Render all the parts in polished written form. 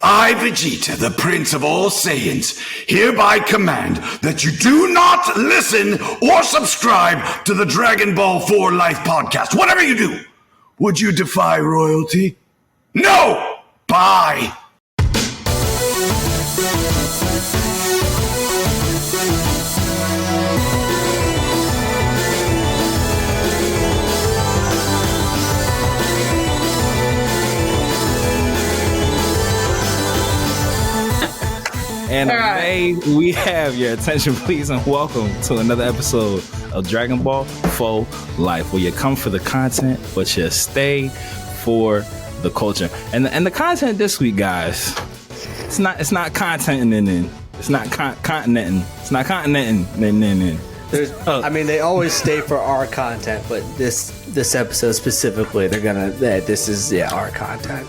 I, Vegeta, the Prince of all Saiyans, hereby command that you do not listen or subscribe to the Dragon Ball 4 Life podcast. Whatever you do, would you defy royalty? No! Bye! And may we have your attention, please, and welcome to another episode of Dragon Ball 4 Life, where you come for the content, but you stay for the culture. And the content this week, guys, it's not continenting. It's not continenting. It's not continenting. I mean, they always stay for our content, but this episode specifically, this is our content.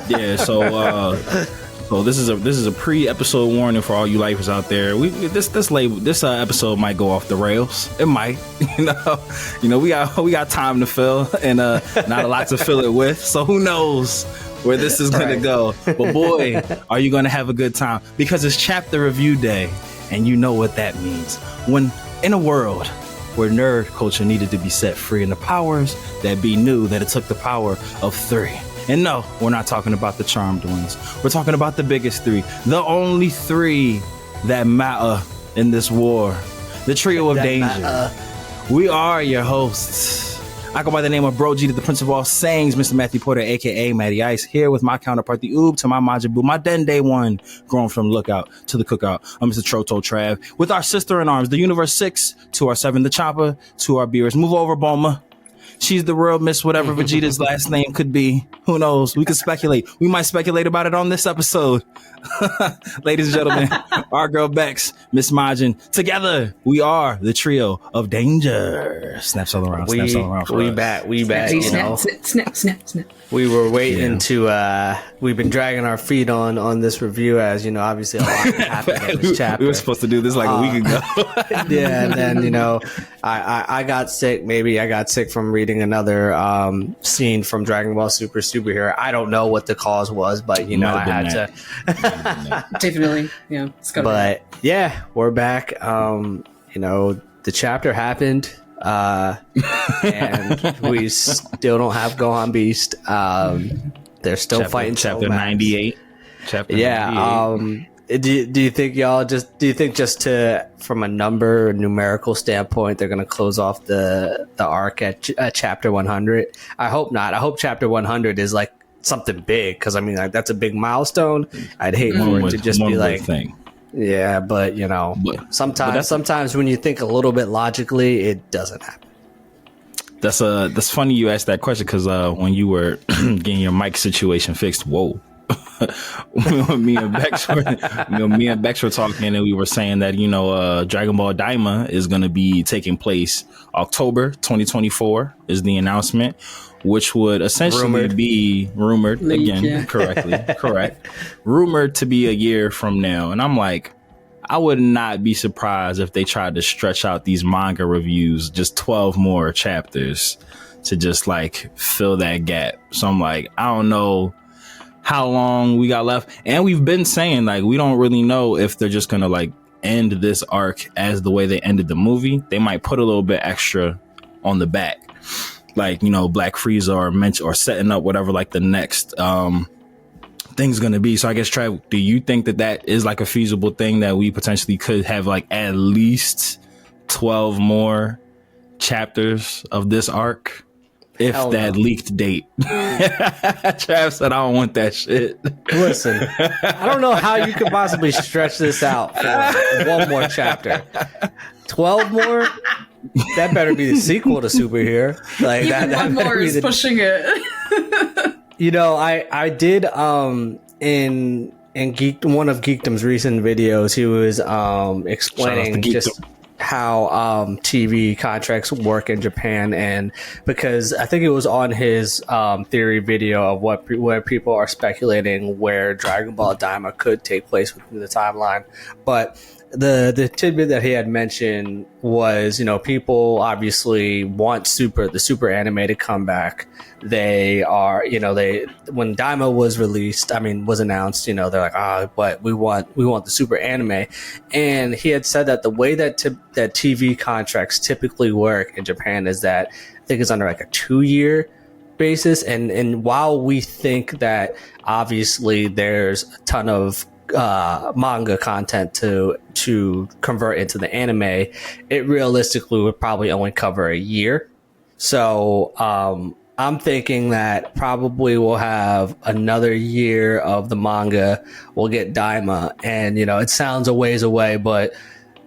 Yeah. So this is a pre-episode warning for all you lifers out there. This episode might go off the rails. It might, we got time to fill and not a lot to fill it with. So who knows where this is gonna go? But boy, are you gonna have a good time, because it's chapter review day, and you know what that means. When in a world where nerd culture needed to be set free, and the powers that be knew that it took the power of three. And no, we're not talking about the charmed ones. We're talking about the biggest three. The only three that matter in this war. The trio of danger. We are your hosts. I go by the name of Bro G, the Prince of all sayings, Mr. Matthew Porter, a.k.a. Matty Ice, here with my counterpart, the Oob, to my Majin Buu, my Dende one, grown from the lookout to the cookout. I'm Mr. Troto Trav, with our sister in arms, the Universe 6, to our 7, the Chopper, to our beers. Move over, Bulma. She's the real Miss whatever Vegeta's last name could be. Who knows? We could speculate. We might speculate about it on this episode. Ladies and gentlemen, our girl Bex, Miss Majin. Together, we are the trio of danger. Snaps all around. We back. Snap. We were waiting to. We've been dragging our feet on this review, as you know. Obviously, a lot happened in this chapter. We were supposed to do this like a week ago. Yeah, and then I got sick. Maybe I got sick from reading another scene from Dragon Ball Superhero. I don't know what the cause was, but I had to. Definitely, yeah. But yeah, we're back. The chapter happened, and we still don't have Gohan Beast. They're still fighting chapter 98. Do you think just from a numerical standpoint, they're going to close off the arc at chapter 100? I hope not. I hope chapter 100 is like something big, because I mean, like, that's a big milestone. I'd hate for it to just be like thing. Yeah, but sometimes when you think a little bit logically, it doesn't happen. That's funny you asked that question, because when you were getting your mic situation fixed, whoa. me and Bex were talking, and we were saying that Dragon Ball Daima is going to be taking place October 2024 is the announcement, which would essentially be rumored again. Yeah. correct rumored to be a year from now. And I'm like, I would not be surprised if they tried to stretch out these manga reviews just 12 more chapters to just like fill that gap. So I'm like, I don't know how long we got left, and we've been saying like we don't really know if they're just gonna like end this arc as the way they ended the movie. They might put a little bit extra on the back, like Black Frieza or setting up whatever like the next thing's gonna be. So I guess, Trav, do you think that is like a feasible thing, that we potentially could have like at least 12 more chapters of this arc? If Hell that no. leaked date. Trav said, I don't want that shit. Listen, I don't know how you could possibly stretch this out for one more chapter. 12 more? That better be the sequel to Superhero. Like even that one more is pushing it. I did in one of Geekdom's recent videos, he was explaining just how TV contracts work in Japan, and because I think it was on his theory video of where people are speculating where Dragon Ball Daima could take place within the timeline, but the tidbit that he had mentioned was, people obviously want the super anime to come back. They are, when Daima was released, was announced, they're like, but we want the super anime. And he had said that the way that that TV contracts typically work in Japan is that I think it's under like a 2-year basis. And while we think that obviously there's a ton of manga content to convert into the anime, it realistically would probably only cover a year. So I'm thinking that probably we'll have another year of the manga. We'll get Daima, and it sounds a ways away, but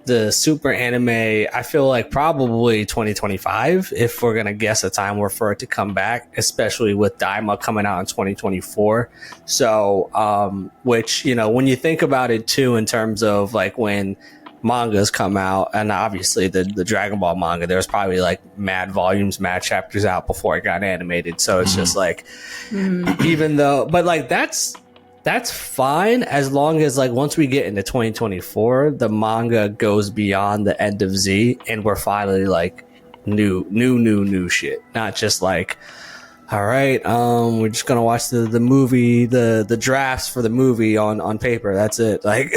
the super anime, I feel like probably 2025, if we're gonna guess a time for it to come back, especially with Daima coming out in 2024. So which, when you think about it too, in terms of like when mangas come out, and obviously the Dragon Ball manga, there's probably like mad volumes, mad chapters out before it got animated. So it's just like, even though, but like that's fine as long as like once we get into 2024, the manga goes beyond the end of Z, and we're finally like new shit, not just like, all right, we're just gonna watch the movie, the drafts for the movie on paper. That's it. Like.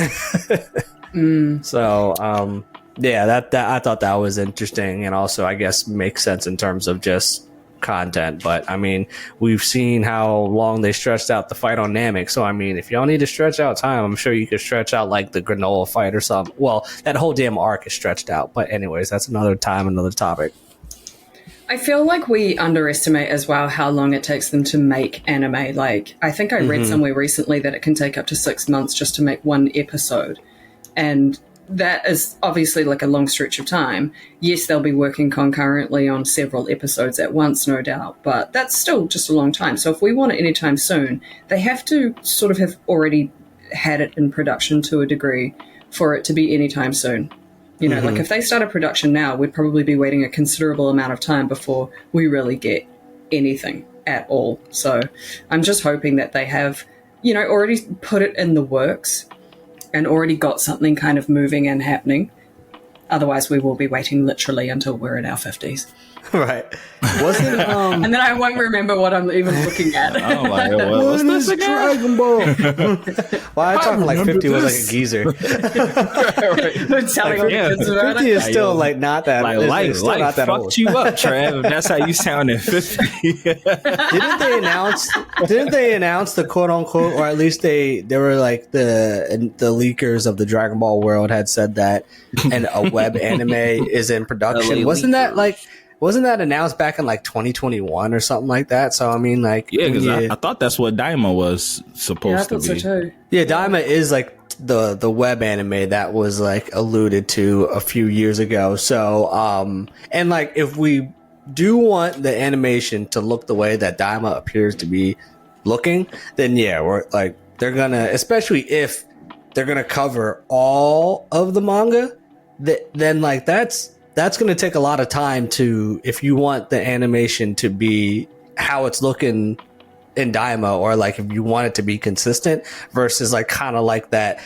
So, yeah, that I thought that was interesting, and also I guess makes sense in terms of just content. But we've seen how long they stretched out the fight on Namek. So if y'all need to stretch out time, I'm sure you could stretch out like the granola fight or something. Well, that whole damn arc is stretched out. But anyways, that's another time, another topic. I feel like we underestimate as well how long it takes them to make anime. Like, I think I read somewhere recently that it can take up to 6 months just to make one episode. And that is obviously like a long stretch of time. Yes, they'll be working concurrently on several episodes at once, no doubt, but that's still just a long time. So if we want it anytime soon, they have to sort of have already had it in production to a degree for it to be anytime soon. Like if they started production now, we'd probably be waiting a considerable amount of time before we really get anything at all. So I'm just hoping that they have, already put it in the works and already got something kind of moving and happening. Otherwise, we will be waiting literally until we're in our 50s. Right. Wasn't and then I won't remember what I'm even looking at. Oh my god, what's this again? Dragon Ball? Why I talking like 50 was like a geezer? Telling kids about 50 is still like not that. Like life not that fucked old. you up, Trav. That's how you sound at 50. Didn't they announce the quote unquote, or at least they were like the leakers of the Dragon Ball world had said that, and a web anime is in production. Wasn't that announced back in like 2021 or something like that? So yeah, because I thought that's what Daima was supposed to be. So too. Yeah, Daima is like the web anime that was like alluded to a few years ago. So and like if we do want the animation to look the way that Daima appears to be looking, then yeah, we're like they're gonna, especially if they're gonna cover all of the manga, then like that's going to take a lot of time to, if you want the animation to be how it's looking in Daima, or like if you want it to be consistent versus like kind of like that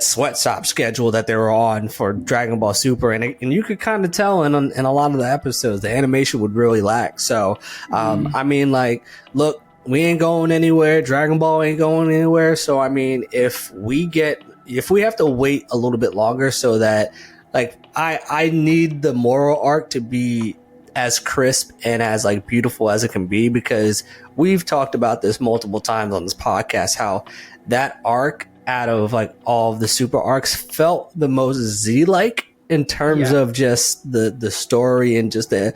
sweatshop schedule that they were on for Dragon Ball Super, and you could kind of tell in a lot of the episodes the animation would really lack. So like, look, we ain't going anywhere, Dragon Ball ain't going anywhere. So if we have to wait a little bit longer, so that like I need the moral arc to be as crisp and as like beautiful as it can be, because we've talked about this multiple times on this podcast, how that arc out of like all of the super arcs felt the most Z-like in terms of just the story and just the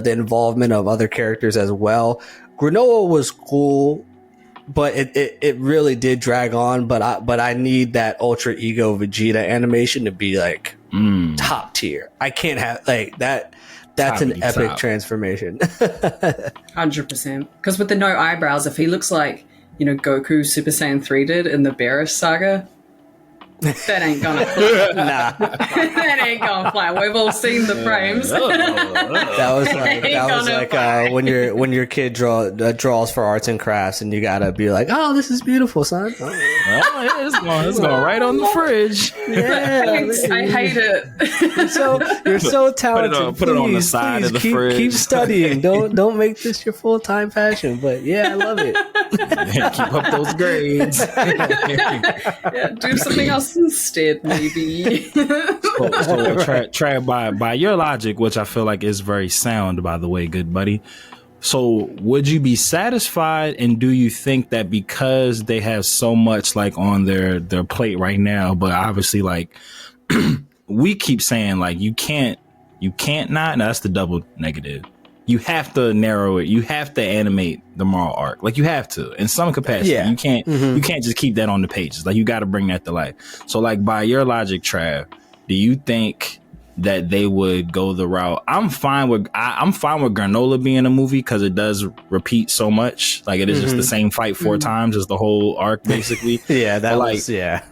involvement of other characters as well. Granola was cool, but it really did drag on. But I need that Ultra Ego Vegeta animation to be like top tier. I can't have like that. That's an epic transformation. 100%. Because with the no eyebrows, if he looks like, Goku Super Saiyan 3 did in the Beerus saga, That ain't gonna fly. That ain't gonna fly. We've all seen the frames. That was like when your kid draws for arts and crafts, and you gotta be like, "Oh, this is beautiful, son." It's going right on the fridge. Yeah, I hate it. You're so talented. Put it on the side of the fridge. Keep studying. Don't make this your full-time passion. But yeah, I love it. Keep up those grades. Yeah, do something else instead, maybe. Trav, by your logic, which I feel like is very sound, by the way, good buddy. So would you be satisfied, and do you think that because they have so much like on their plate right now, but obviously like we keep saying like you can't not, no, that's the double negative. You have to narrow it. You have to animate the moral arc. Like you have to in some capacity. Yeah. You can't just keep that on the pages. Like you got to bring that to life. So like by your logic, Trav, do you think that they would go the route? I'm fine with Granola being a movie because it does repeat so much. Like it is just the same fight 4 times as the whole arc, basically. Yeah, that but was yeah.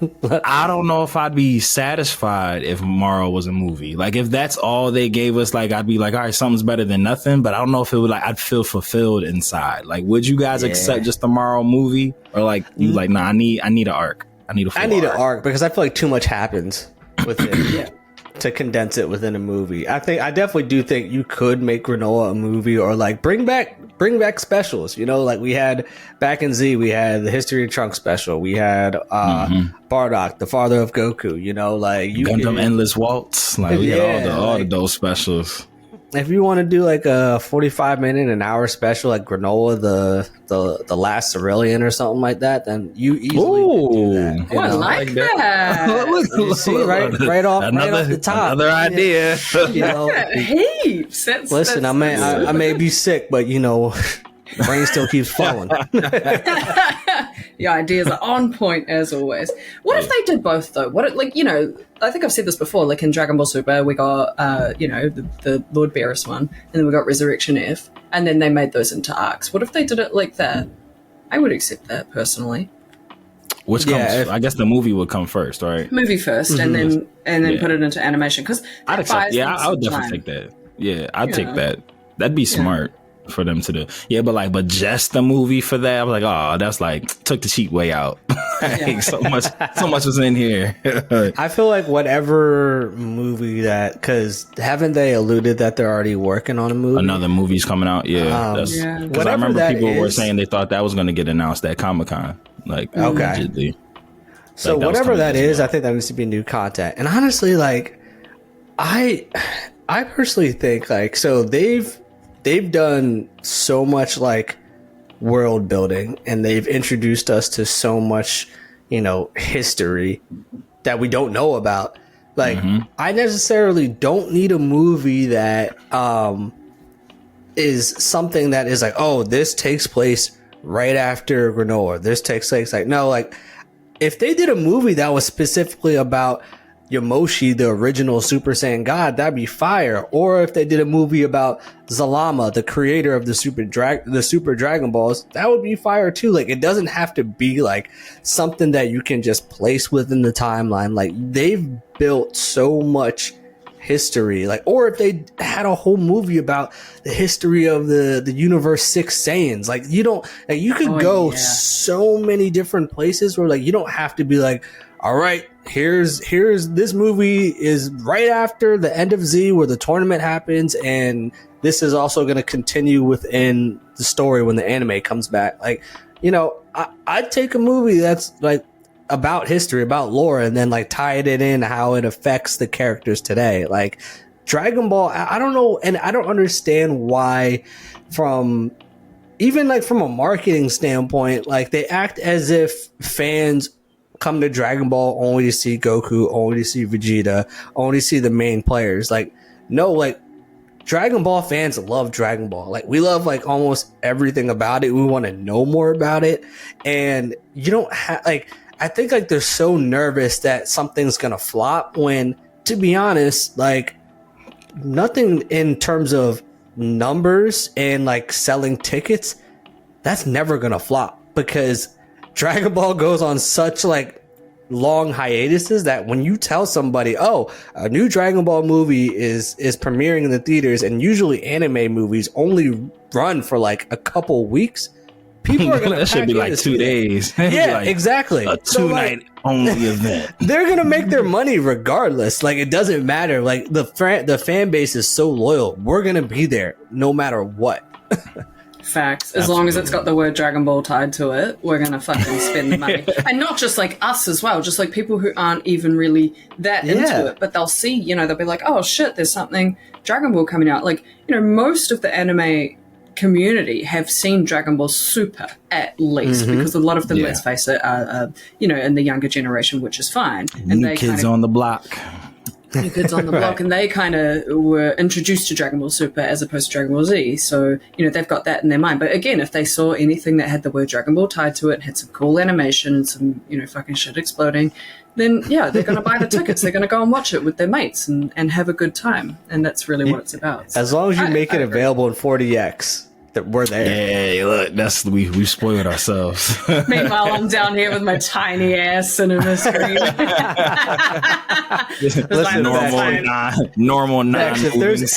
I don't know if I'd be satisfied if Maro was a movie. Like if that's all they gave us, like I'd be like, all right, something's better than nothing. But I don't know if it would like I'd feel fulfilled inside. Like, would you guys accept just the Maro movie, or like you like, nah, I need an arc. I need an arc because I feel like too much happens with it. To condense it within a movie. I definitely do think you could make Granola a movie, or like bring back specials. You know, like we had back in Z, we had the History of Trunks special. We had Bardock, the father of Goku. You know, like you Gundam Endless Waltz. Like we had all of those specials. If you want to do like a 45-minute, an hour special, like Granola, the last Cerulean or something like that, then you easily could do that. Oh, I like that. You see, right off the top. Another idea. You know, heaps. Listen, I may be sick, but you know, brain still keeps flowing. Your ideas are on point as always. What if they did both though? What, like, you know, I think I've said this before, like in Dragon Ball Super, we got, the Lord Beerus one, and then we got Resurrection F, and then they made those into arcs. What if they did it like that? I would accept that personally. Which comes, I guess the movie would come first, right? Movie first, and then put it into animation. Because I'd accept. Yeah, I would definitely take that. Yeah, I'd take that. That'd be smart for them to do. Yeah, but just the movie for that, I was like, oh, that's like took the cheap way out. Like, so much was in here. I feel like whatever movie that, because haven't they alluded that they're already working on a movie? Another movie's coming out. Because I remember people were saying they thought that was going to get announced at Comic-Con. Like, allegedly. So like, whatever that is, I think that needs to be new content. And honestly, like, I personally think like, so they've done so much like world building, and they've introduced us to so much, you know, history that we don't know about. Like, I necessarily don't need a movie that is something that is like, oh, this takes place right after Granola. This takes place like, no, like if they did a movie that was specifically about Yamoshi, the original Super Saiyan God, that'd be fire. Or if they did a movie about Zalama, the creator of the Super Dragon Balls, that would be fire too. Like, it doesn't have to be like something that you can just place within the timeline. Like, they've built so much history. Like, or if they had a whole movie about the history of the universe 6 Saiyans, like you could go so many different places where like you don't have to be like, all right, here's this movie is right after the end of Z where the tournament happens, and this is also going to continue within the story when the anime comes back. Like, you know, I'd take a movie that's like about history, about lore, and then like tie it in how it affects the characters today. Like Dragon Ball, I don't know, and I don't understand why from a marketing standpoint, like they act as if fans come to Dragon Ball only to see Goku, only to see Vegeta, only to see the main players. Like, no, like Dragon Ball fans love Dragon Ball. Like, we love like almost everything about it. We want to know more about it. And you don't have like, I think like they're so nervous that something's going to flop when, to be honest, like nothing in terms of numbers and like selling tickets, that's never going to flop because Dragon Ball goes on such like long hiatuses that when you tell somebody, oh, a new Dragon Ball movie is premiering in the theaters, and usually anime movies only run for like a couple weeks, people are gonna that should be like 2 days. Yeah, like exactly. A 2-night only event. They're gonna make their money regardless. Like, it doesn't matter. Like, the fan base is so loyal. We're gonna be there no matter what. Facts. As long as it's got the word Dragon Ball tied to it, we're gonna fucking spend the money. And not just like us as well, just like people who aren't even really that into it, but they'll see, you know, they'll be like, oh shit, there's something Dragon Ball coming out. Like, you know, most of the anime community have seen Dragon Ball Super at least, because a lot of them, let's face it, are you know, in the younger generation, which is fine. And New kids on the block. New kids on the block, and they kind of were introduced to Dragon Ball Super as opposed to Dragon Ball Z, so, you know, they've got that in their mind. But again, if they saw anything that had the word Dragon Ball tied to it, had some cool animation and some, you know, fucking shit exploding, then yeah, they're going to buy the tickets, they're going to go and watch it with their mates and have a good time, and that's really what it's about. So as long as you make it available in 40x, that we're there. Hey, look, that's we spoiled ourselves. Meanwhile, I'm down here with my tiny ass cinema screen. Listen, normal Max, if there's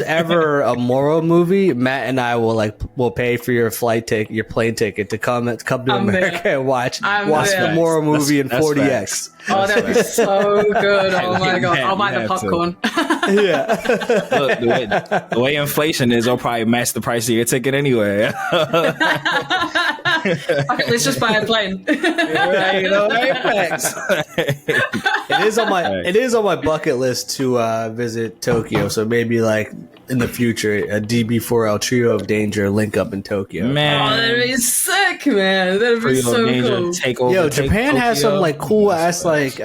ever a Moro movie, Matt and I will pay for your plane ticket to come to America and watch the Moro movie in 40x. Oh, that'd be so good. Oh my god, I'll buy the popcorn. Yeah. Look, the way inflation is, I'll probably match the price of your ticket anyway. Okay, let's just buy a plane. You know, it is on my bucket list to visit Tokyo. So maybe like in the future, a DB4L Trio of Danger link up in Tokyo. Man, oh, that'd be sick, man. That'd be so cool. Japan has some like cool ass like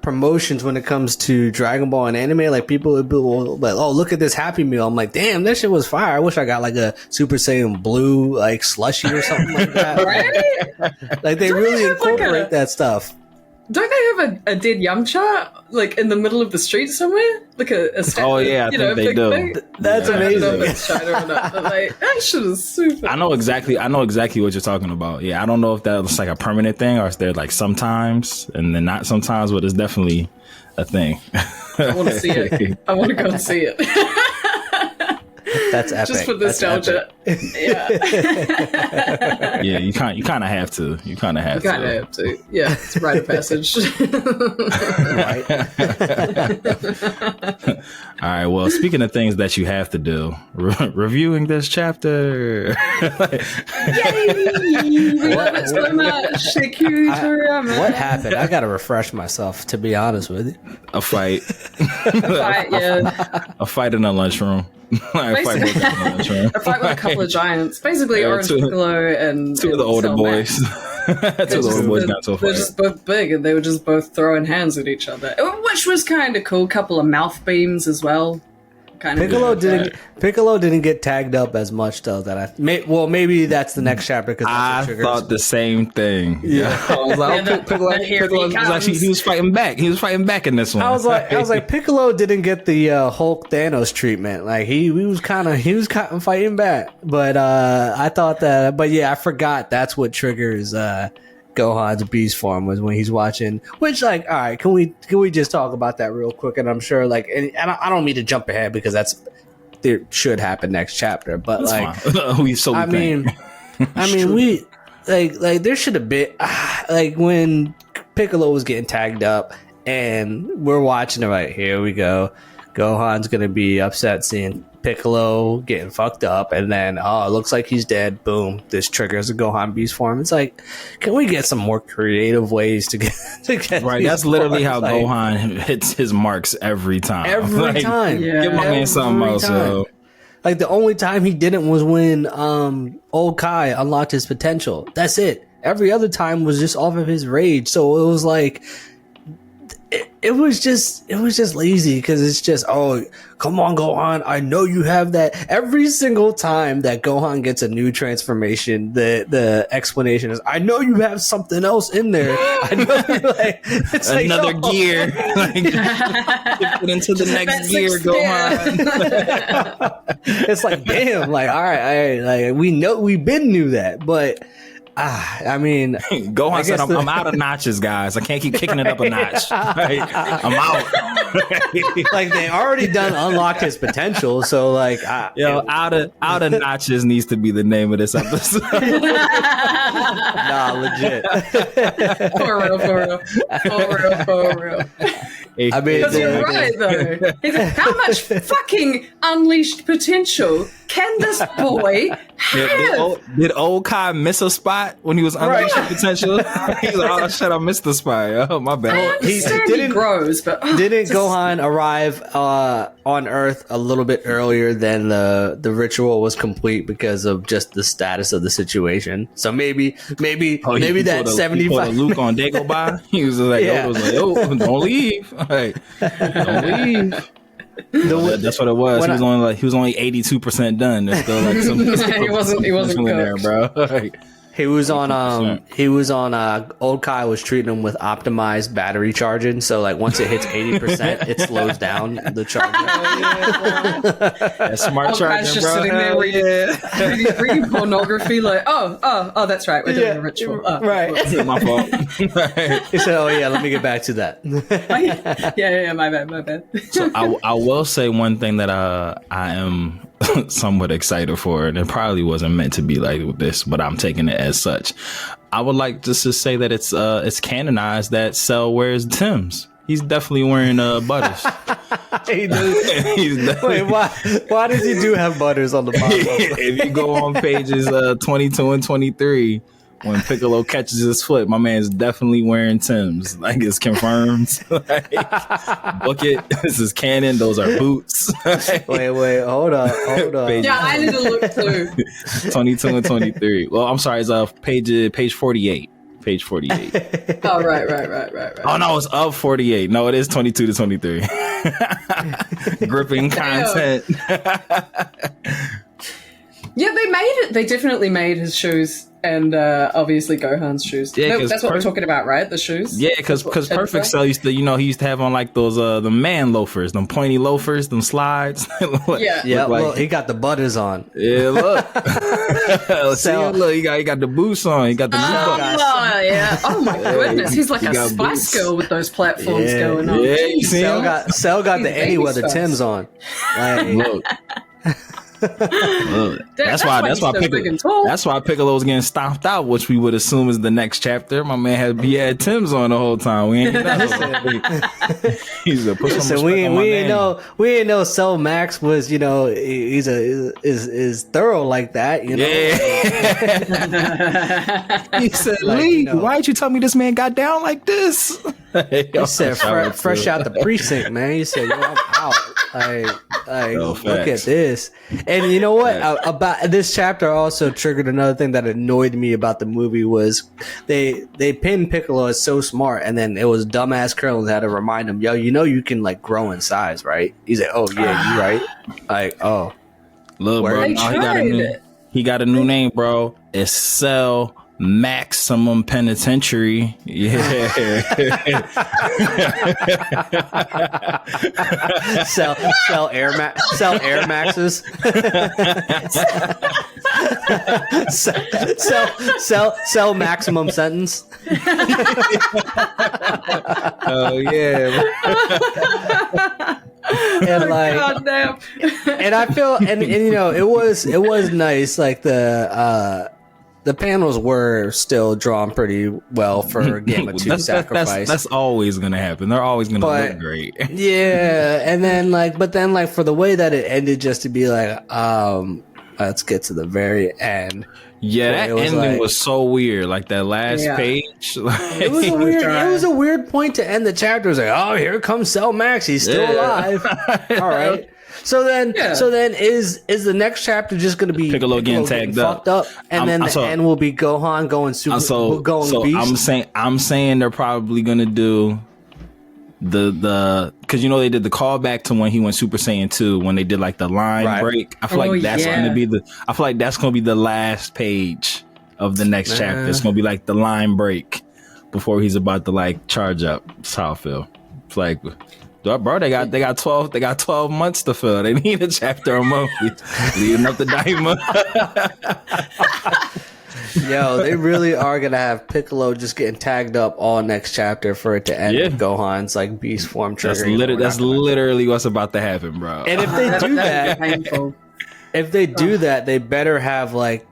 promotions when it comes to Dragon Ball and anime. Like, people would be like, "Oh, look at this Happy Meal." I'm like, "Damn, that shit was fire." I wish I got like a Super Saiyan Blue like slushy or something like that. Right? Like, they really incorporate that stuff. Don't they have a dead Yamcha like in the middle of the street somewhere? Like a statue, oh yeah, I think they do. Thing? That's amazing. I don't know if it's China or not, but like, that shit is super. I know exactly what you're talking about. Yeah, I don't know if that's like a permanent thing or if they're like sometimes and then not sometimes, but it's definitely a thing. I want to see it. I want to go and see it. That's epic. Just for nostalgia. Yeah. Yeah, you kind of have to. You kind of have to. Yeah, it's a rite of passage. Right. All right. Well, speaking of things that you have to do, reviewing this chapter. Yay! We love it so much. What happened? I gotta refresh myself, to be honest with you. A fight. Yeah. A fight in a lunchroom. A fight with a couple of giants. Basically, Orange Piccolo and two of the older boys. Two of the older boys got so far. They're just both big, and they were just both throwing hands at each other, which was kind of cool. Couple of mouth beams as well. Piccolo didn't get tagged up as much though. Maybe that's the next chapter, because I thought the same thing. Yeah, I was like, Piccolo was actually, he was fighting back. He was fighting back in this one. I was like, Piccolo didn't get the Hulk Thanos treatment. Like, he was kind of fighting back. But I thought that. But yeah, I forgot that's what triggers Gohan's beast form, was when he's watching. Which, like, all right, can we just talk about that real quick? And I'm sure, like, and I don't mean to jump ahead, because it should happen next chapter. But that's like, we there should have been like when Piccolo was getting tagged up, and we're watching it. Right, here we go. Gohan's gonna be upset seeing Piccolo getting fucked up, and then it looks like he's dead. Boom, this triggers a Gohan beast form. It's like, can we get some more creative ways to get right? That's literally how Gohan hits his marks every time. Every time. Yeah. Give my man something else. So. Like, the only time he didn't was when old Kai unlocked his potential. That's it. Every other time was just off of his rage. So it was like, it was just lazy, because it's just, oh, come on, Gohan, I know you have that. Every single time that Gohan gets a new transformation, the explanation is, I know you have something else in there. I know, like, it's another gear. Like, get into the next gear, Gohan. It's like, damn, like, all right, like, we know, we've been knew that, but I mean, Gohan said, I'm out of notches, guys. I can't keep kicking it up a notch. Right? I'm out. like they already done unlocked his potential, so like, out of notches needs to be the name of this episode. nah, legit. For real. I mean, Because you're right, though. How much fucking unleashed potential can this boy have? Did old Kai miss a spot when he was unleashing potential? He's like, oh shit, I missed the spot. Oh, my bad. He grows, but didn't Gohan arrive on Earth a little bit earlier than the ritual was complete because of just the status of the situation? So maybe that 75 Luke on Dagobah. He was like, oh, don't leave. Like, don't leave. That's what it was. He was only 82% done. There's still like some he wasn't good there, bro. Like, He was on old Kai was treating him with optimized battery charging, so like once it hits 80%, it slows down the charging. That's smart charging, just bro. sitting there reading pornography, like, oh, that's right, we're doing a ritual. Oh, right. It's my fault. He said, "Oh yeah, let me get back to that." yeah, my bad. So I will say one thing that I am somewhat excited for, and it probably wasn't meant to be like this, but I'm taking it as such. I would like just to say that it's canonized that Cell wears Tim's. He's definitely wearing butters. He does. Wait, why does he do have butters on the bottom? If you go on pages 22 and 23, when Piccolo catches his foot, my man's definitely wearing Tim's. Like, it's confirmed. Like, book it. This is canon. Those are boots. Wait, hold on. Yeah, I need to look too. 22 and 23. Well, I'm sorry, it's page 48. Page 48. Oh, right. Oh, no, it's of 48. No, it is 22 to 23. Gripping content. Yeah, they made it. They definitely made his shoes and obviously Gohan's shoes. Yeah, that's what we're talking about, right? The shoes. Yeah, because Perfect Cell used to, he used to have on like those the man loafers, them pointy loafers, them slides. Yeah. Well, he got the butters on. Yeah, look. Look, he got the boots on. He got the yeah. Oh my goodness, he's like a Spice Girl with those platforms going on. Yeah, you see Cell got the any weather Timbs on. Like, look. That's why Piccolo's getting stomped out, which we would assume is the next chapter. My man had Tim's on the whole time. We ain't he's a put some we ain't know Cell Max was is thorough like that. Yeah. He said, "Lee, why did you tell me this man got down like this?" He said, "Fresh out the precinct, man." He said, "I'm out." Look at this. And you know what? About this chapter also triggered another thing that annoyed me about the movie was they pinned Piccolo as so smart, and then it was dumbass Krillin that had to remind him, "Yo, you can like grow in size, right?" He's like, "Oh yeah, you right." Like, oh, look, bro, he got a new name, bro. It's Cell Maximum Penitentiary. Yeah. Cell Air Maxes. Cell Maximum Sentence. Oh yeah. And like, and I feel, and it was nice. Like the panels were still drawn pretty well for Game of Two Sacrifice. That's always gonna happen. They're always gonna look great. Yeah, and then for the way that it ended, just to be like, let's get to the very end. Yeah, that ending was so weird. Like that last page. It was a weird. It was a weird point to end the chapter. It was like, oh, here comes Cell Max. He's still alive. All right. So then is the next chapter just going to be Piccolo getting tagged fucked up, and then the end will be Gohan going super, beast. I'm saying they're probably going to do the because they did the callback to when he went Super Saiyan 2 when they did like the line break. I feel like that's going to be the last page of the next chapter. It's going to be like the line break before he's about to like charge up. That's how I feel. It's like, bro, they got 12 months to fill. They need a chapter a month leading up to Daima. Yo, they really are gonna have Piccolo just getting tagged up all next chapter for it to end with Gohan's like beast form triggering. That's literally what's about to happen, bro. And if they do that, painful. if they do that, they better have like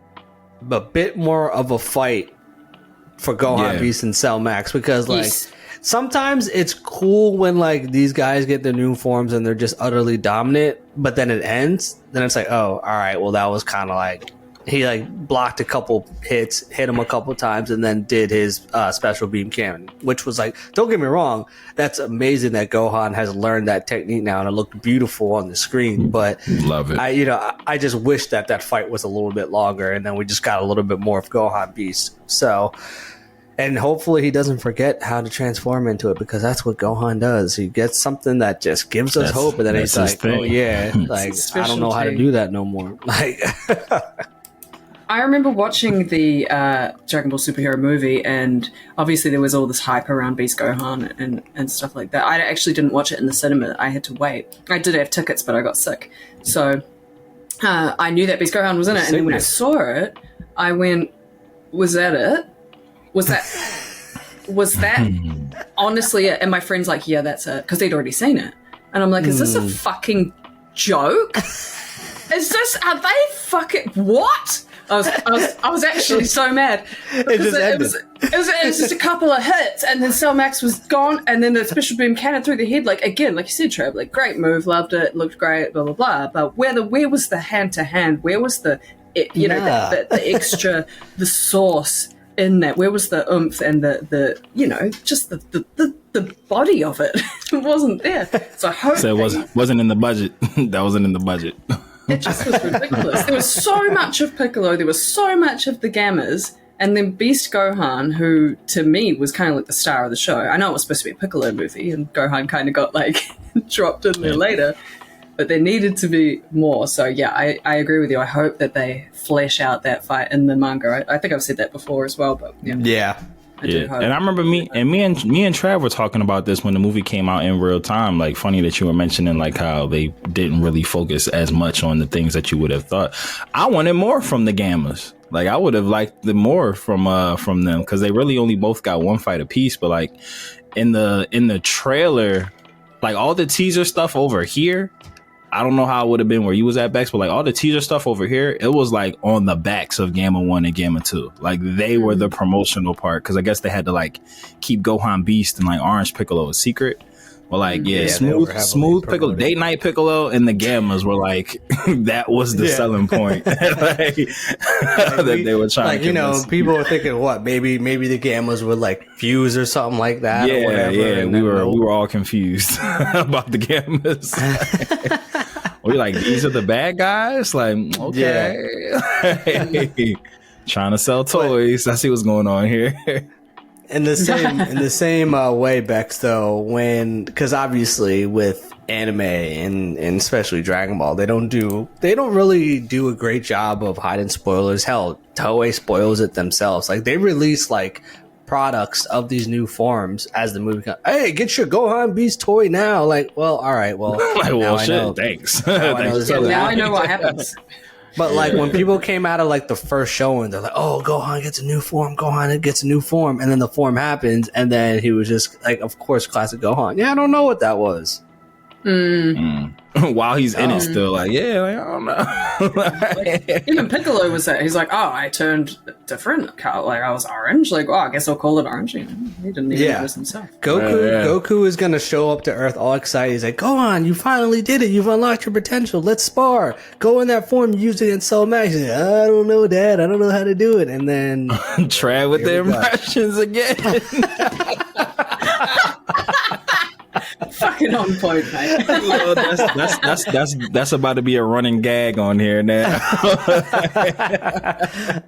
a bit more of a fight for Gohan Beast and Cell Max, because like sometimes it's cool when like these guys get their new forms and they're just utterly dominant, but then it ends. Then it's like, oh, all right, well that was kind of like he like blocked a couple hits, hit him a couple times, and then did his special beam cannon, which was like, don't get me wrong, that's amazing that Gohan has learned that technique now and it looked beautiful on the screen. But love it. I just wish that fight was a little bit longer, and then we just got a little bit more of Gohan Beast. So, and hopefully he doesn't forget how to transform into it, because that's what Gohan does. He gets something that just gives us hope, and then he's like, oh yeah, like I don't know how to do that no more. Like. I remember watching the Dragon Ball superhero movie, and obviously there was all this hype around Beast Gohan and stuff like that. I actually didn't watch it in the cinema. I had to wait. I did have tickets, but I got sick. So I knew that Beast Gohan was in it. And then when I saw it, I went, was that it? Was that honestly it? And my friend's like, yeah, that's it. Because they'd already seen it. And I'm like, is this a fucking joke? Are they fucking, what? I was actually so mad. It was just a couple of hits, and then Cell Max was gone, and then the special beam cannon through the head. Like again, like you said, Trav, like great move, loved it, looked great, blah blah blah. But where was the hand to hand? Where was the extra, the sauce in that? Where was the oomph and the just the body of it? It wasn't there. So I hope it wasn't in the budget. That wasn't in the budget. It just was ridiculous. There was so much of Piccolo, there was so much of the Gammas, and then Beast Gohan, who to me was kind of like the star of the show. I know it was supposed to be a Piccolo movie, and Gohan kind of got like dropped in there later, but there needed to be more. So yeah, I agree with you. I hope that they flesh out that fight in the manga. I think I've said that before as well, but yeah. And I remember me and Trav were talking about this when the movie came out in real time. Like, funny that you were mentioning like how they didn't really focus as much on the things that you would have thought. I wanted more from the Gammas. Like, I would have liked the more from them, because they really only both got one fight apiece. But like in the trailer, like all the teaser stuff over here, I don't know how it would have been where you was at, Bex, but like all the teaser stuff over here, it was like on the backs of Gamma 1 and Gamma 2. Like they were the promotional part, because I guess they had to like keep Gohan Beast and like Orange Piccolo a secret. Well, like, smooth Piccolo, date night Piccolo, and the Gammas were like, that was the selling point. Like, that they were trying to convince. People were thinking, what, maybe the Gammas would like fuse or something like that. Yeah, or whatever. Yeah, we were all confused about the Gammas. We're like, these are the bad guys? Like, okay. Trying to sell toys. I see what's going on here. In the same way, Bex, though, because obviously with anime and especially Dragon Ball, they don't really do a great job of hiding spoilers. Hell, Toei spoils it themselves. Like they release like products of these new forms as the movie comes. Hey, get your Gohan Beast toy now. Like, well, all right, well, like, well, shit, know. Thanks. Now I know what happens. But like when people came out of like the first showing, they're like, "Oh, Gohan gets a new form. Gohan gets a new form," and then the form happens, and then he was just like, "Of course, classic Gohan." Yeah, I don't know what that was. While he's in it still, like, I don't know. Even Piccolo was that. He's like, oh, I turned different color. Like, I was orange. Like, I guess I'll call it orange. He didn't even notice himself. Goku is going to show up to Earth all excited. He's like, go on, you finally did it. You've unlocked your potential. Let's spar. Go in that form, use it in Soul Max. Like, I don't know, Dad. I don't know how to do it. And then Trav with the impressions again. Fucking on point, mate. That's about to be a running gag on here now.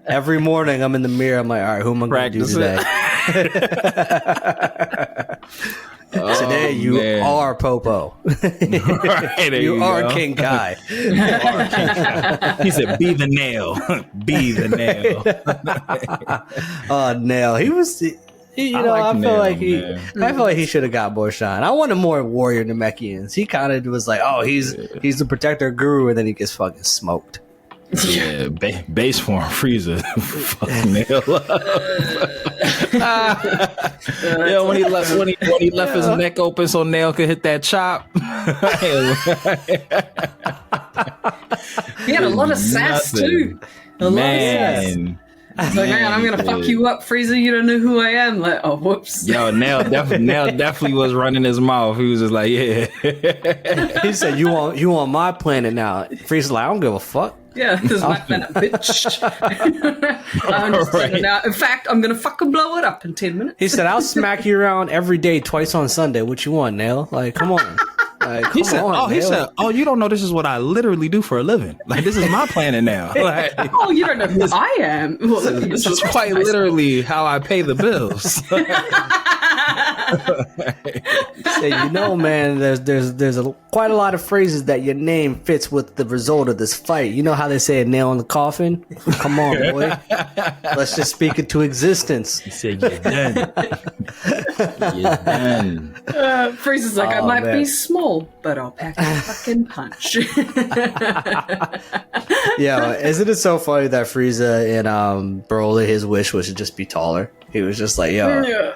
Every morning I'm in the mirror. I'm like, all right, who am I going to do today? Today you are Popo. Right, you are King Kai. He said, "Be the nail, be the nail." Oh, nail. He was. I feel like he should have got more shine. I wanted more Warrior Namekians. He kind of was like, oh, he's the protector guru, and then he gets fucking smoked. Yeah, base form Frieza. Fucking nail up. Yeah, when he left his neck open so Nail could hit that chop. He had a lot of sass too. A lot of sass. It's like, man, I'm gonna fuck you up, Frieza. You don't know who I am. Like, oh, whoops. Yo, Nail definitely was running his mouth. He was just like, yeah. He said, "You want my planet now?" Frieza's like, "I don't give a fuck." Yeah, this is my planet, bitch. I understand it now. In fact, I'm gonna fucking blow it up in 10 minutes. He said, "I'll smack you around every day, twice on Sunday. What you want, Nail? Like, come on." Like, He said, you don't know this is what I literally do for a living. Like, this is my planet now. Like, Oh, you don't know who I am. Well, this is quite literally how I pay the bills. Say, man, there's quite a lot of phrases that your name fits with the result of this fight. You know how they say a nail in the coffin? Come on, boy. Let's just speak it to existence. He said, you're done. You're done. Frieza's like, I might be small, but I'll pack a fucking punch. Yeah, isn't it so funny that Frieza and Broly, his wish was to just be taller? He was just like, yo. Yeah.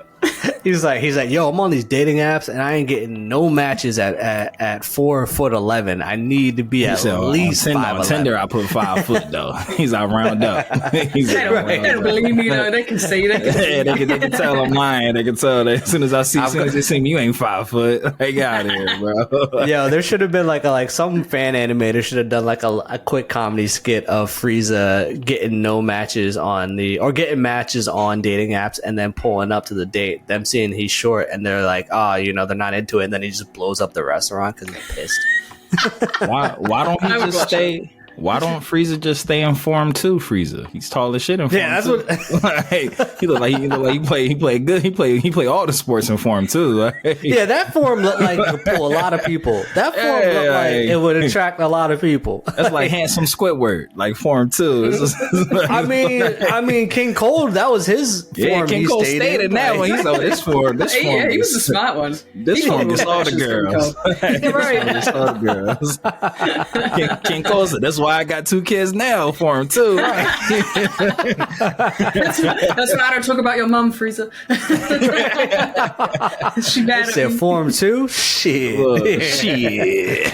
He's like, yo, I'm on these dating apps and I ain't getting no matches at 4'11". I need to be at least 5'11". On Tinder, I put 5 foot though. He's like round up. He's They don't believe me though. They can see. They can tell I'm lying. They can tell that as soon as they see me, you ain't 5 foot. They got here, bro. Yo, there should have been like some fan animator should have done like a quick comedy skit of Frieza getting no matches getting matches on dating apps and then pulling up to the date. Them seeing he's short and they're like, they're not into it, and then he just blows up the restaurant because they're pissed. Why don't he just stay? Why don't Frieza just stay in Form 2, Frieza? He's tall as shit in Form 2. Yeah, that's what he look like he play good. He play all the sports in Form 2. Right? Yeah, that form looked like it could pull a lot of people. That form looked like it would attract a lot of people. That's like handsome Squidward, like Form 2. I mean, King Cold, that was his form. King Cole stayed in that one. He's like, this form. Yeah, he was a smart one. This form is all the girls. King Cole said, that's why I got 2 kids now for him too. Right? That's why I don't talk about your mom, Frieza. She mad at me. Form 2? Shit. Shit.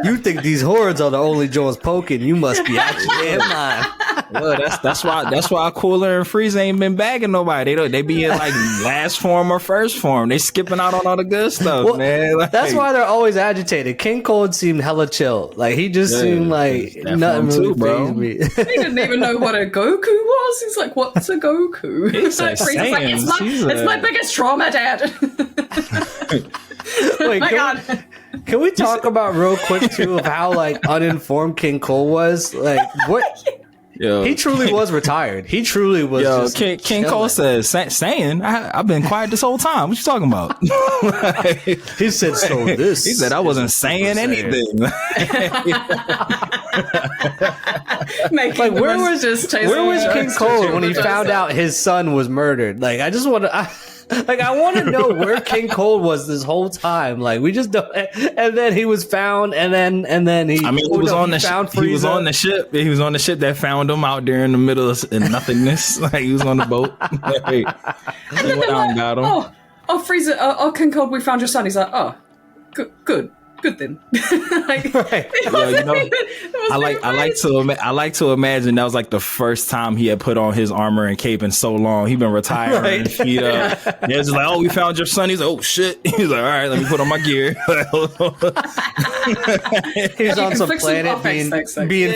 You think these hordes are the only Jones poking? You must be out your damn mind. Well, that's why Cooler and Frieza ain't been bagging nobody. They be in like last form or first form. They skipping out on all the good stuff, man. Like, that's why they're always agitated. King Cold seemed hella chill. Like he just seemed like nothing really fazed me. He didn't even know what a Goku was. He's like, "What's a Goku?" He's like, it's my biggest trauma, Dad. Wait, can we talk about real quick too of how like uninformed King Cole was? Like what? Yo, he truly was retired. He truly was. Yo, just King Cole says, saying, I've been quiet this whole time. What you talking about? He said, so this. He said, I wasn't saying anything. Like, where was King Cole when he found out his son was murdered? Like, I just want to. I want to know where King Cold was this whole time. Like, we just don't. And then he was found, and then he. I mean, he was on the ship. He was on the ship. He was on the ship that found him out there in the middle of nothingness. Like he was on the boat. He went out and got him. Frieza, King Cold, we found your son. He's like, oh, good then. Like, right. I like to imagine that was like the first time he had put on his armor and cape in so long. He'd been retiring. Right. They're just like, oh, we found your son. He's like, oh shit. He's like, all right, let me put on my gear. He's on some planet being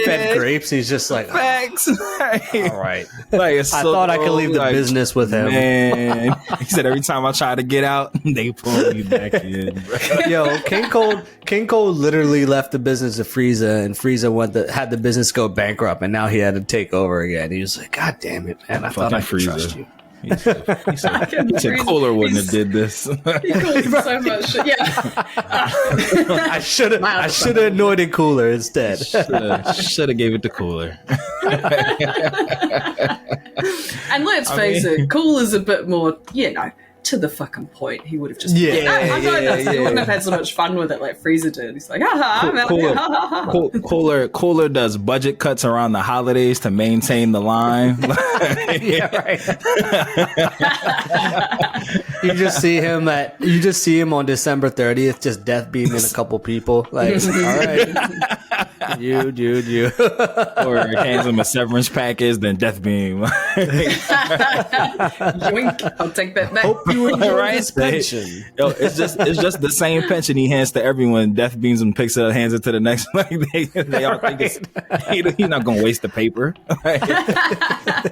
fed grapes. He's just like, facts. All right. Like, I thought I could leave the business with him. Man. He said every time I try to get out, they pull me back in. Bro. Yo, King Cole literally left the business of Frieza, and Frieza had the business go bankrupt, and now he had to take over again. He was like, God damn it, man! I thought I could trust you. He said Cooler wouldn't have did this. He called him so much. Yeah. I should have anointed Cooler instead. Should have gave it to Cooler. And let's face it, Cooler's a bit more, to the fucking point. He would have just Yeah, he wouldn't have had so much fun with it like Frieza did. He's like, I'm out here, ha, ha, ha. Cooler does budget cuts around the holidays to maintain the line. Yeah, right. You just see him on December 30th, just death beaming a couple people. Like, all right, you. Or hands him a severance package, then death beam. Yoink, I'll take that back. Hope you enjoy Right? this pension. Yo, it's just the same pension he hands to everyone. Death beams and picks it up, hands it to the next. Like they all think he's not gonna waste the paper. Right?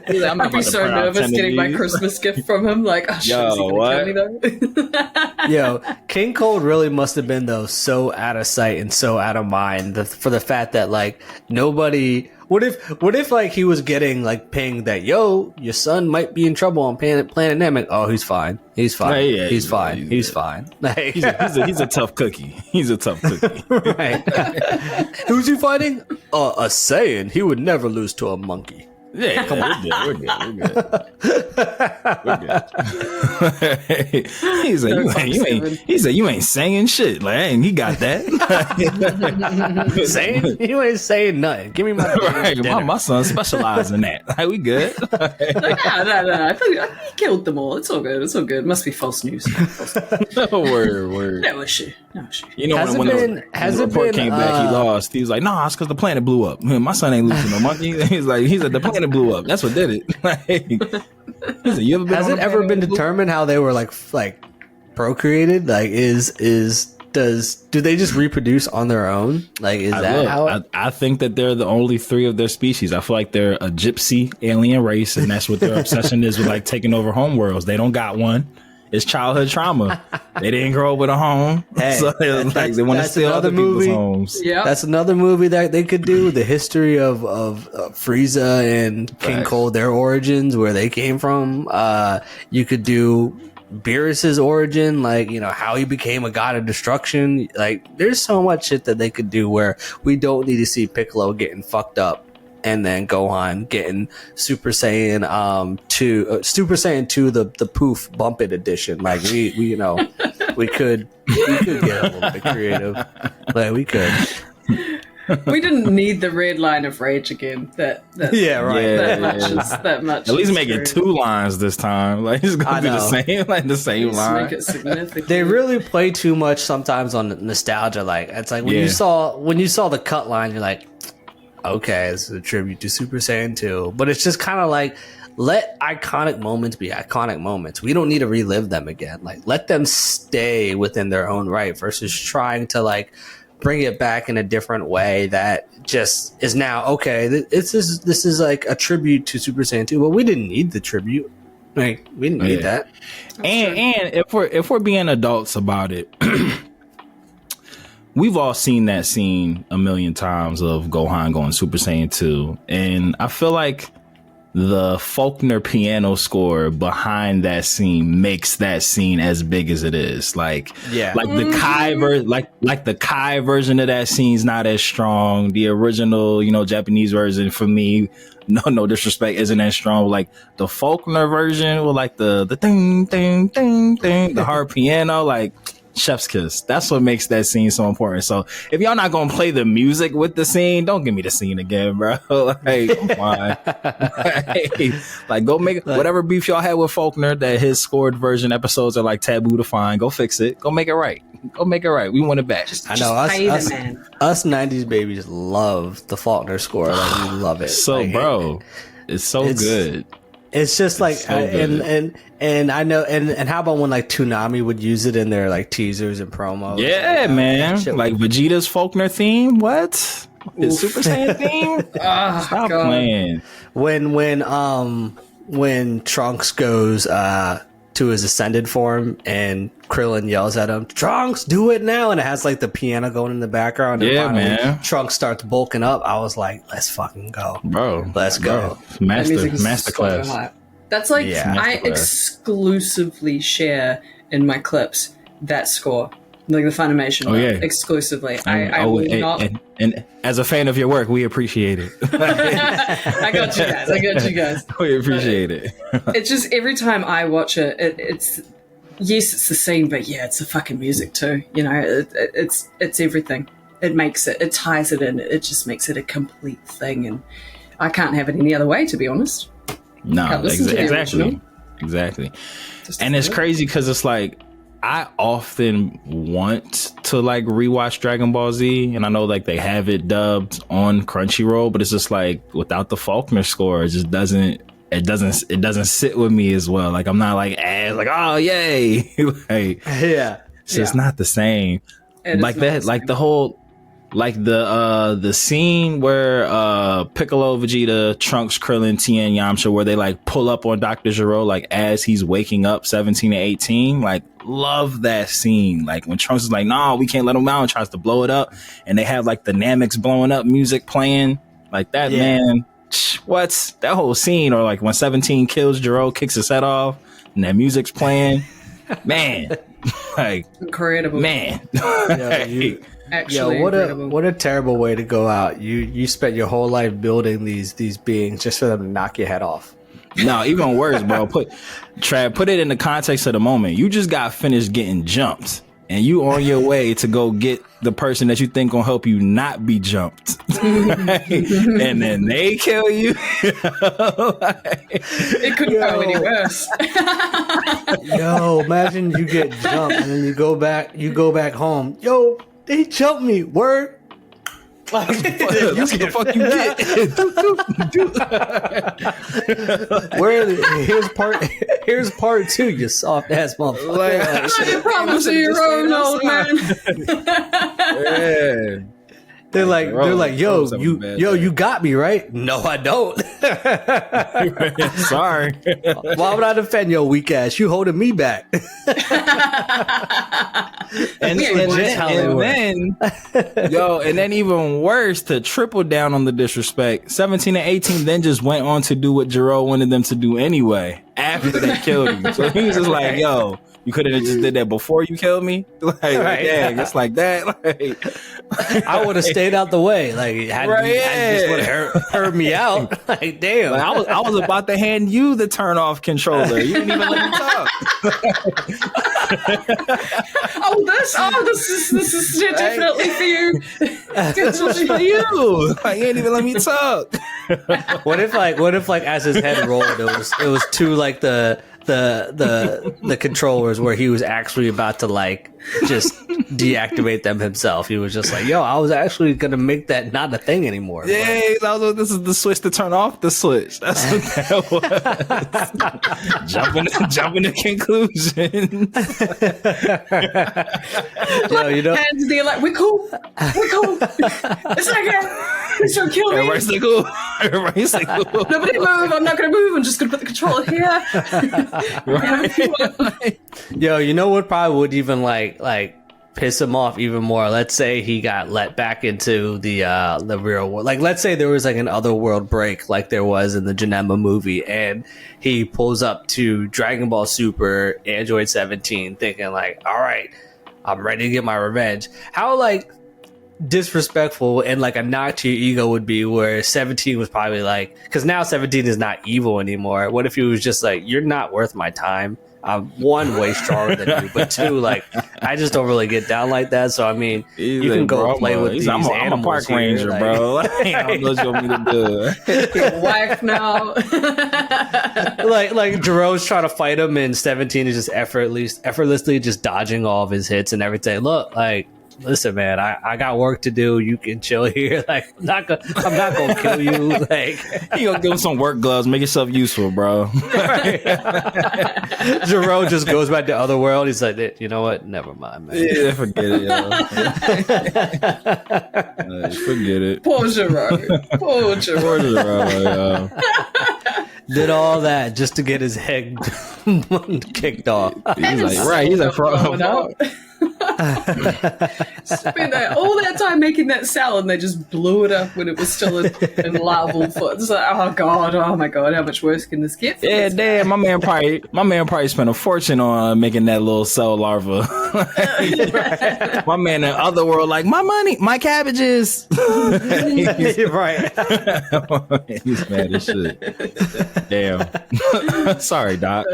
He's like, I'd be so nervous getting my Christmas gift from him. Like, oh shit, is he gonna kill me though? Yo, King Cold really must have been though so out of sight and so out of mind for the fact that like nobody. What if like he was getting like pinged that your son might be in trouble on Planet Namek? Oh, he's fine. He's fine. Yeah, he's fine. He's fine. Like, he's a tough cookie. He's a tough cookie. right. Who's he fighting? A Saiyan. He would never lose to a monkey. Yeah, come on, we're good. He said you ain't saying shit. Like, and he got that. You ain't saying nothing. Give me my right. My son specializes in that. Like, we good. No. I think he killed them all. It's all good. It must be false news. Word. No issue. You know, when the report came back, he lost. He was like, "No, it's because the planet blew up. My son ain't losing no monkey." He said the planet blew up. That's what did it. Has it ever been determined how they were like procreated? Like, do they just reproduce on their own? Like, is I think that they're the only three of their species. I feel like they're a gypsy alien race, and that's what their obsession is with, like taking over home worlds. They don't got one. It's childhood trauma. They didn't grow up with a home, so they want to steal other people's homes. Yeah, that's another movie that they could do. The history of Frieza and King Cold, their origins, where they came from. You could do Beerus's origin, like, you know, how he became a god of destruction. Like, there's so much shit that they could do where we don't need to see Piccolo getting fucked up. And then Gohan getting Super Saiyan 2, the poof bump it edition. Like we you know we could get a little bit creative. Like we could. We didn't need the red line of rage again. That much. At least make it 2 lines this time. Like it's gonna be the same line. Make it significant. They really play too much sometimes on nostalgia. Like it's like when you saw the cut line, you're like, okay, it's a tribute to Super Saiyan 2. But it's just kind of like, let iconic moments be iconic moments. We don't need to relive them again. Like, let them stay within their own right versus trying to, like, bring it back in a different way that just is now, okay, this is like a tribute to Super Saiyan 2. Well, we didn't need the tribute. Like, we didn't need that. And if we're being adults about it, we've all seen that scene a million times of Gohan going Super Saiyan 2. And I feel like the Faulkner piano score behind that scene makes that scene as big as it is. Like the Kai version of that scene is not as strong. The original, Japanese version, for me, no disrespect, isn't as strong. Like the Faulkner version with like the ding ding ding ding, the hard piano, like chef's kiss. That's what makes that scene so important. So if y'all not gonna play the music with the scene, don't give me the scene again, bro. Like, come on. Like, go make whatever beef y'all had with Faulkner that his scored version episodes are like taboo to find. Go fix it. Go make it right. We want it back. I know us 90s babies love the Faulkner score. Like, we love it. So, like, bro, it's good. It's just like, so and I know, and how about when like Toonami would use it in their like teasers and promos? Yeah, man. Like Vegeta's Faulkner theme. What? His Super Saiyan theme? Stop playing. When Trunks goes to his ascended form and Krillin yells at him, "Trunks, do it now!" and it has like the piano going in the background. And yeah, man. Trunks starts bulking up. I was like, "Let's fucking go, bro! Let's go!" Masterclass. That's like I exclusively share in my clips that score, like the Funimation exclusively. I will not. And as a fan of your work, we appreciate it. I got you guys. We appreciate it. It's just every time I watch it, it's yes, it's the scene, but yeah, it's the fucking music too. You know, it's everything. It makes it ties it in. It just makes it a complete thing, and I can't have it any other way, to be honest. No, exactly. And it's crazy because it's like I often want to like rewatch Dragon Ball Z, and I know like they have it dubbed on Crunchyroll, but it's just like without the Faulkner score, it just doesn't sit with me as well. Like I'm not like oh yay, like it's not the same. Like that, like the whole. Like the scene where Piccolo, Vegeta, Trunks, Krillin, Tien, Yamcha, where they like pull up on Dr. Gero like as he's waking up 17 and 18, like love that scene. Like when Trunks is like, no, we can't let him out, and tries to blow it up, and they have like the Namex blowing up music playing like that. Man, what's that whole scene? Or like when 17 kills Gero, kicks his head off, and that music's playing. Man, like incredible. Man, Actually, what a terrible way to go out. You spent your whole life building these beings just for them to knock your head off. No, even worse, bro. Put it in the context of the moment. You just got finished getting jumped, and you on your way to go get the person that you think gonna help you not be jumped, right? And then they kill you. It couldn't go any worse. Yo, imagine you get jumped and then you go back home. Yo, they jumped me. Word. Like, that's what the fuck you get. Here's part 2, you soft ass motherfucker. I promise your own old man. They're like, yo, you got me, right? No, I don't. Sorry. Why would I defend your weak ass? You holding me back. and then even worse, to triple down on the disrespect, 17 and 18 then just went on to do what Gero wanted them to do anyway after they killed him. So he was just like, yo, you could have just did that before you killed me. Like, dang, it's like that. Like, I would have stayed out the way. Like, you just would have heard me out. Like, damn. Like, I was about to hand you the turn off controller. You didn't even let me talk. This is definitely for you. This was for you. Like, you ain't even let me talk. What if as his head rolled, it was to like the controllers where he was actually about to like just deactivate them himself. He was just like, yo, I was actually gonna make that not a thing anymore. Yeah, this is the switch to turn off the switch. That's what that was. Jumping to conclusions. Yo, you know, and they're like, we're cool. It's okay. Please don't kill me. Everybody's like, cool. Nobody move. I'm not gonna move. I'm just gonna put the controller here. Right. Yo, you know what probably would even like piss him off even more? Let's say he got let back into the real world. Like, let's say there was like an otherworld break like there was in the Janemba movie, and he pulls up to Dragon Ball Super Android 17 thinking like, all right, I'm ready to get my revenge. How like disrespectful and like a knock to your ego would be, where 17 was probably like, because now 17 is not evil anymore. What if he was just like, you're not worth my time. I'm one, way stronger than you, but two, like, I just don't really get down like that. So I mean, you can go play with these animals. I'm a park ranger, like, bro. I don't know what you want me to do. Wife now. like Jerome's trying to fight him, and 17 is just effortlessly just dodging all of his hits and everything. Look, like, listen, man, I got work to do. You can chill here. Like, I'm not gonna kill you. Like, you gonna give him some work gloves, make yourself useful, bro. Right. Jerome just goes back to Otherworld. He's like, you know what? Never mind, man. Yeah, forget it, yo. Forget it. Poor Jerome. Yo. Did all that just to get his head kicked off. He's like, Spent all that time making that salad, and they just blew it up when it was still in larval form. It's like, oh my god, how much worse can this get? Yeah, damn, my man probably spent a fortune on making that little cell larva. My man in Otherworld, like, my money, my cabbages. Right. He's mad as shit. Damn. Sorry, Doc.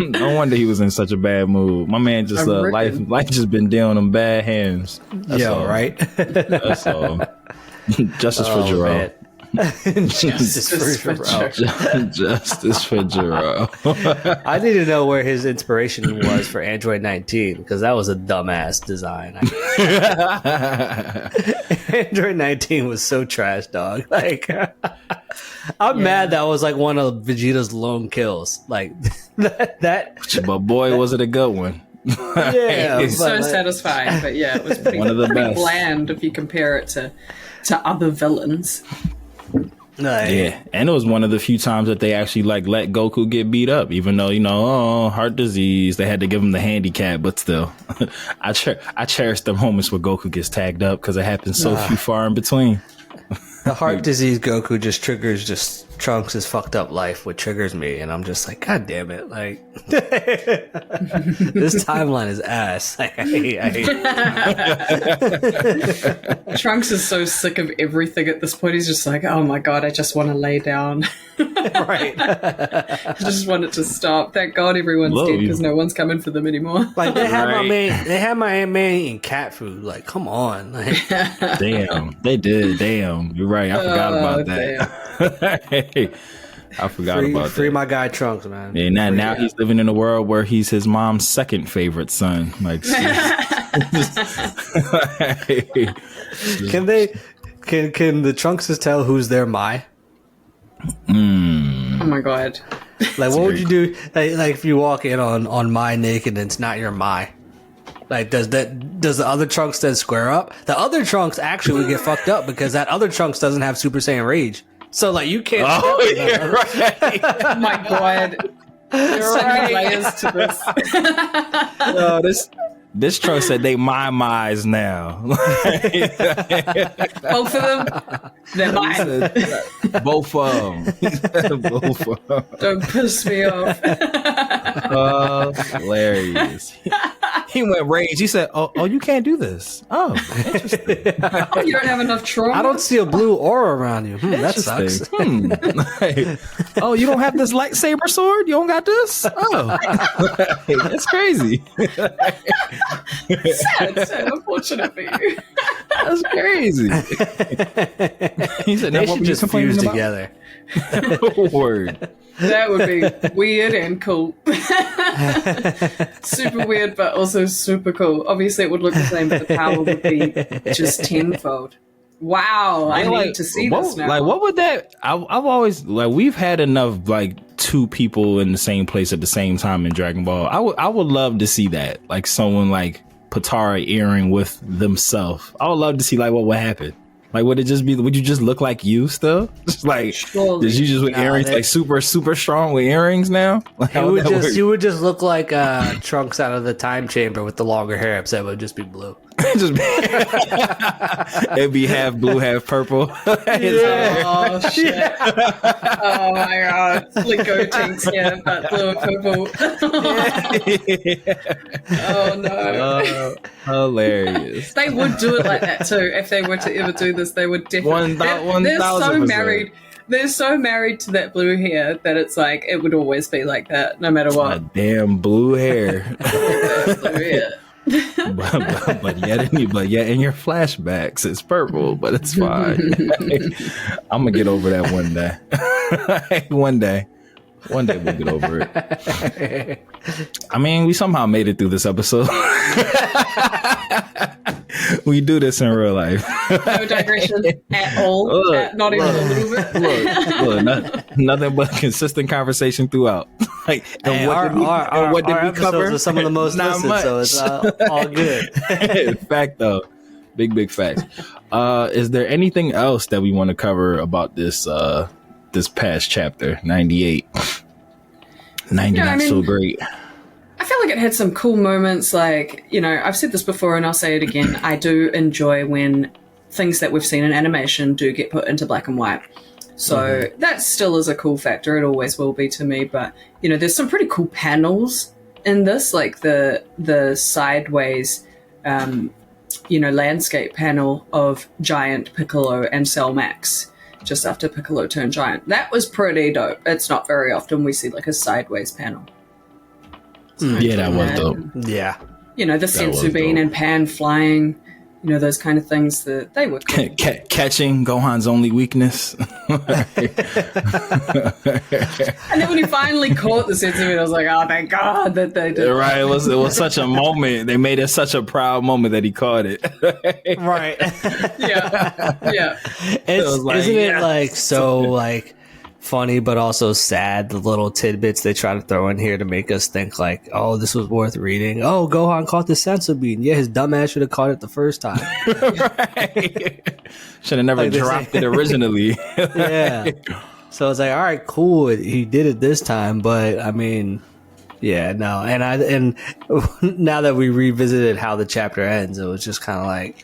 No wonder he was in such a bad mood. My man just life just been dealing him bad hands. That's Yo, all. right? That's all. Justice for Jerome. Justice for Jerome. Justice for Jerome. I need to know where his inspiration was for Android 19 because that was a dumbass design. Android 19 was so trash, dog. Like, I'm mad that was like one of Vegeta's lone kills. Like that. But boy, was it a good one. Yeah, It's so satisfying, but yeah, it was pretty, One of the pretty best. bland if you compare it to other villains. Yeah, and it was one of the few times that they actually like let Goku get beat up, even though heart disease. They had to give him the handicap, but still, I cherish the moments where Goku gets tagged up because it happens so few far in between. The heart disease Goku just triggers Trunks' fucked up life, what triggers me, and I'm just like, God damn it! Like this timeline is ass. I hate Trunks is so sick of everything at this point. He's just like, oh my god, I just want to lay down. right. I just want it to stop. Thank God everyone's dead because no one's coming for them anymore. Like they had my man eating cat food. Like, come on. Like, Damn, they did. Damn, you're right. I forgot about that. I forgot about that. Free my guy Trunks, man. Yeah, now he's living in a world where he's his mom's second favorite son. Like, can the Trunkses tell who's their Mai? Oh my god. Like, what would you do? Like if you walk in on Mai naked and it's not your Mai. Like, does the other Trunks then square up? The other Trunks actually would get fucked up because that other Trunks doesn't have Super Saiyan Rage. So, like, you can't. Oh, you're right. Oh my god. There's so many layers to this. No, this Trunks said they my now. Both of them, they're mine. Both of them. Both of them. Don't piss me off. Hilarious. He went rage. He said, "Oh, you can't do this." Oh, interesting. Oh, you don't have enough trauma? I don't see a blue aura around you. That sucks. Oh, you don't have this lightsaber sword? You don't got this? Oh, that's crazy. Sad, unfortunate for you. That's crazy. He said, They "Now what should were you just complaining fuse about?" together. Word. That would be weird and cool. Super weird, but also super cool. Obviously, it would look the same, but the power would be just tenfold. Wow, I need to see this now. Like, what would that? I've always like we've had enough like two people in the same place at the same time in Dragon Ball. I would love to see that, like someone like Patara earring with themselves. I would love to see like what would happen. Like, would it just be? Would you just look like you still? Just like, Surely. did you just with earrings like super strong with earrings now? Like, You would just look like Trunks out of the time chamber with the longer hair, except it would just be blue. It'd be half blue, half purple. Oh shit! Oh my god! Lico tinks, yeah, but blue and purple. Oh no! Hilarious. They would do it like that too. If they were to ever do this, they would definitely. They're so 1000%. married. They're so married to that blue hair that it's like it would always be like that, no matter what. My damn blue hair. Blue hair. but yet in your flashbacks it's purple, but it's fine. I'm gonna get over that one day. One day we'll get over it. I mean, we somehow made it through this episode. We do this in real life. No digression at all. Not even a little bit. Look, nothing but consistent conversation throughout. Like, and what did we cover? Are some of the most Not listened, much. so it's all good. Fact though, big facts. Is there anything else that we want to cover about this this past chapter 98? 90 Yeah, not so great. I feel like it had some cool moments. Like, you know, I've said this before and I'll say it again. I do enjoy when things that we've seen in animation do get put into black and white. So that still is a cool factor. It always will be to me. But, you know, there's some pretty cool panels in this, like the sideways, landscape panel of Giant, Piccolo, and Cell Max. just after Piccolo turned giant. That was pretty dope. It's not very often we see like a sideways panel. Yeah, that was dope. Yeah. You know, the sensu bean and Pan flying, you know, those kind of things, that they were cool. Catching Gohan's only weakness. And then when he finally caught the sensu bean, I was like, oh, thank God that they did. Right, it was such a moment. They made it such a proud moment that he caught it. Right. Yeah. Isn't it like so like funny but also sad, the little tidbits they try to throw in here to make us think like, oh, this was worth reading. Oh, Gohan caught the sensu bean. Yeah, his dumbass should have caught it the first time. Right. Should have never dropped it originally. Yeah. So it's like, all right, cool, he did it this time, but I mean, yeah, no. And now that we revisited how the chapter ends, it was just kind of like,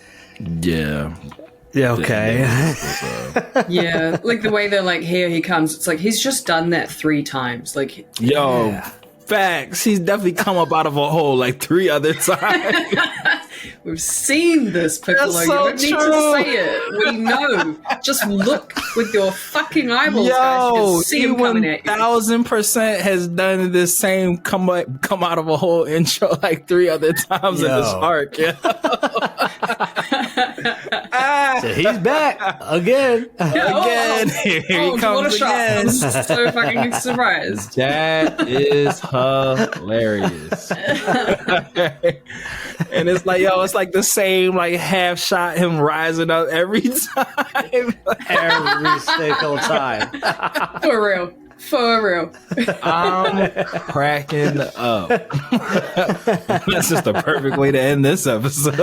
yeah, okay. Yeah, like the way they're like, here he comes. It's like he's just done that 3 times. Like, facts. He's definitely come up out of a hole like 3 other times. we've seen this, Piccolo. That's You so don't need to say it. We know. Just look with your fucking eyeballs, guys. You can see him coming at you. 1000% has done this same come out of a hole intro like 3 other times in this arc. Yeah. So he's back again. Here he comes again. I'm so fucking surprised. That is hilarious. And it's like, it's like the same like half shot, him rising up every time. Every single time. For real. I'm cracking up. That's just the perfect way to end this episode.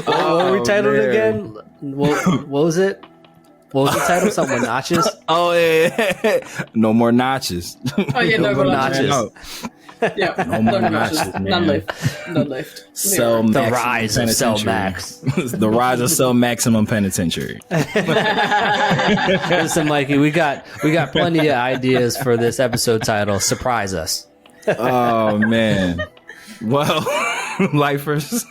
What were we titled again? What was it? What was the title? Something with notches? Oh, yeah. No more notches. Oh, yeah, no more notches. No. Yeah, No more notches, None left. Cell The Maximum rise of Cell Penitentiary. Max. The rise of Cell Maximum Penitentiary. Listen, Mikey, we got plenty of ideas for this episode title. Surprise us. Oh, man. Well, lifers,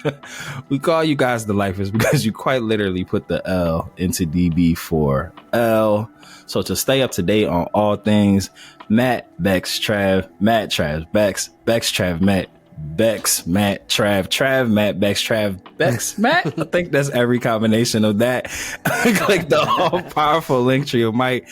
we call you guys the lifers because you quite literally put the L into DB for L. So to stay up to date on all things Matt, Bex, Trav, Matt, Trav, Bex, Bex, Trav, Matt, Bex, Matt, Trav, Trav, Matt, Bex, Trav, Bex, Matt. I think that's every combination of that. Click the all-powerful link tree of Mike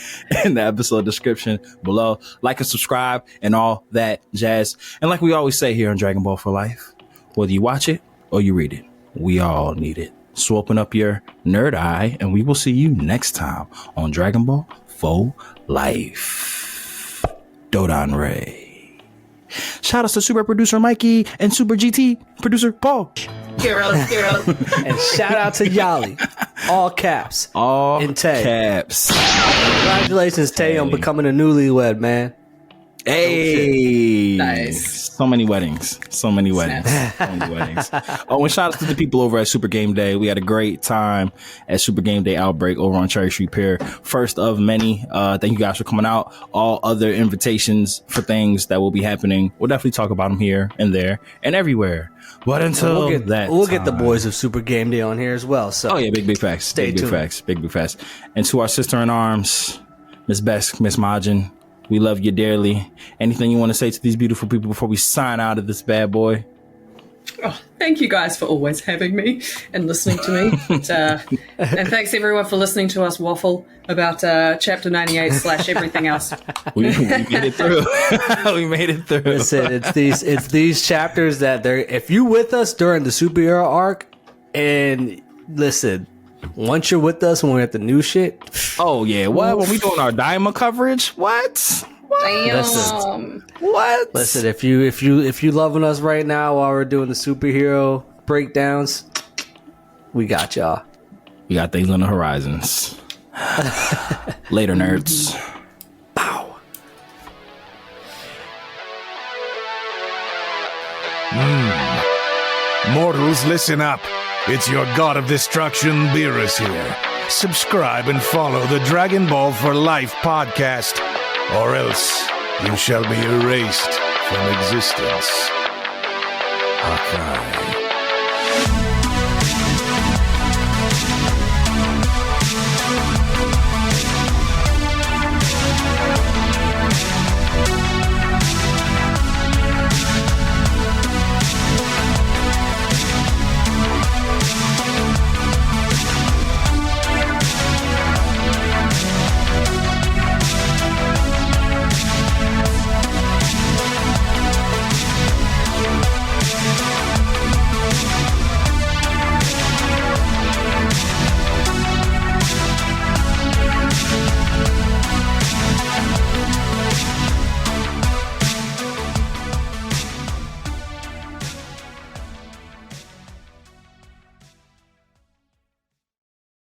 in the episode description below. Like and subscribe and all that jazz. And like we always say here on Dragon Ball for Life, whether you watch it or you read it, we all need it. So open up your nerd eye and we will see you next time on Dragon Ball for Life. Dodon Ray. Shout outs to super producer Mikey and super GT producer Paul. And shout out to Yali. All caps. All in Tay. caps. Congratulations, Tay, on becoming a newlywed, man. Hey. Nice. So many weddings. Oh, and shout out to the people over at Super Game Day. We had a great time at Super Game Day Outbreak over on Cherry Street Pier. First of many. Thank you guys for coming out. All other invitations for things that will be happening, we'll definitely talk about them here and there and everywhere. But until we'll get the boys of Super Game Day on here as well. So big facts. Stay tuned. Big facts. And to our sister in arms, Miss Majin, we love you dearly. Anything you want to say to these beautiful people before we sign out of this bad boy? Oh, thank you guys for always having me and listening to me. And thanks everyone for listening to us waffle about chapter 98 / everything else. We made it through. We made it through. Listen, it's these chapters that if you with us during the superhero arc, and listen, once you're with us when we're at the new shit. Oh yeah, what? When we doing our Daima coverage? What? Damn. What? Listen, if you loving us right now while we're doing the superhero breakdowns, we got y'all. We got things on the horizons. Later, nerds. Pow. Mortals, listen up. It's your god of destruction, Beerus here. Subscribe and follow the Dragon Ball for Life podcast, or else you shall be erased from existence. Hakai.